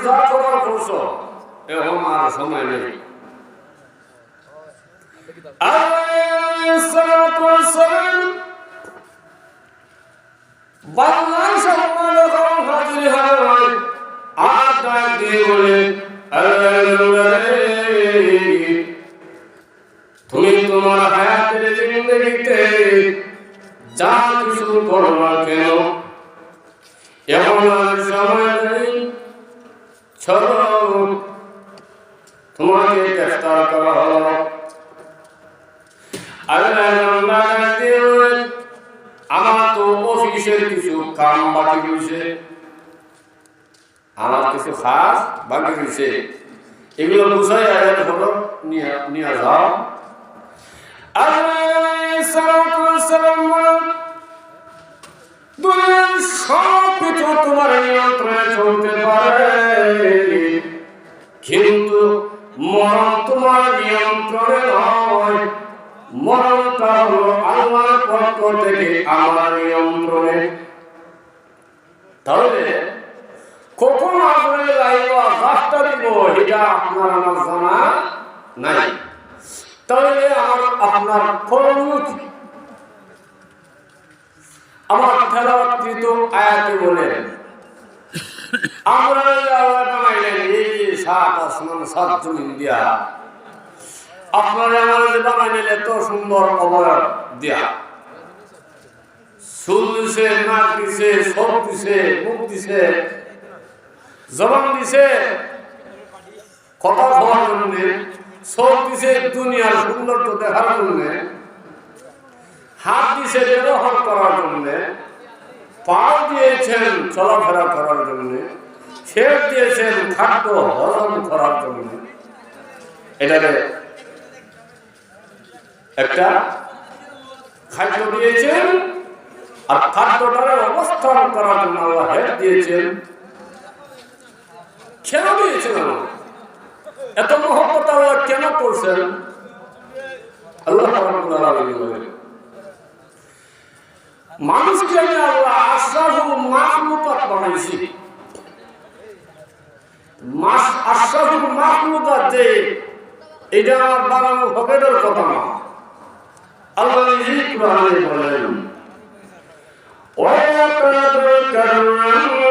যা করার করছো এখন আর সময় নেই। বাংলার সম্মান হাজির হয় আর ডাক দিয়ে বলে তুমি তোমার হায়াতের জিন্দেগিতে যা কিছু করো না কেন এখন আর সময় নেই, চলো তোমাকে গ্রেফতার করা হলো। আমার তো অফিসের কিছু কাম বাকি রয়েছে, আমার কিছু খাস বাকি রয়েছে, এগুলো বুঝাই হলো নিয়ে যাও। দুনিয়ার সব কিছু তোমার নিয়ন্ত্রণে চলতে পারে, কিন্তু মরণ তোমার নিয়ন্ত্রণে নয়, মরণটা হলো আল্লাহর পক্ষ থেকে আমার নিয়ন্ত্রণে। তাহলে কখন আগুনে লাইব গাছটা দিব এটা আপনার আমার জানা নাই। তাহলে আপনার করণীয় কি? আমার তেলাওয়াতকৃত আয়াতে বলেন আমরা আল্লাহ বানাইলেন এই সাত আসমান সাত জমিন দিয়া, আপনারা আমাদের বানাইলেন এত সুন্দর অবয়ব দিয়া, চুল দিছে, নাক দিছে, সব দিছে, মুখ দিছে, জবান দিছে কথা হওয়ার জন্য, সব দিছে দুনিয়ার সৌন্দর্য দেখার জন্য, হাত দিছে ব্যবহার করার জন্য, পা দিয়েছেন চলাফেরা করার জন্য, শেষ দিয়েছেন খাদ্য হজম করার জন্য। এটাকে একটা খাদ্য দিয়েছেন আর খাদ্যটারে অবস্থান করার জন্য আল্লাহ হেড দিয়েছেন। কেন দিয়েছেন? এত মহব্বত আল্লাহ কেন করছেন? আল্লাহ রাব্বুল আলামিন বলেন মানুষকে আমি আল্লাহ আশরাফুল মাখলুকাত বানাইছি। আশরাফুল মাখলুকাত যে এটা আমার বানানো হবের কথা না। আল্লাহ নিজেই কুরআনে বলেন ওয়া লাকাদ কাররামনা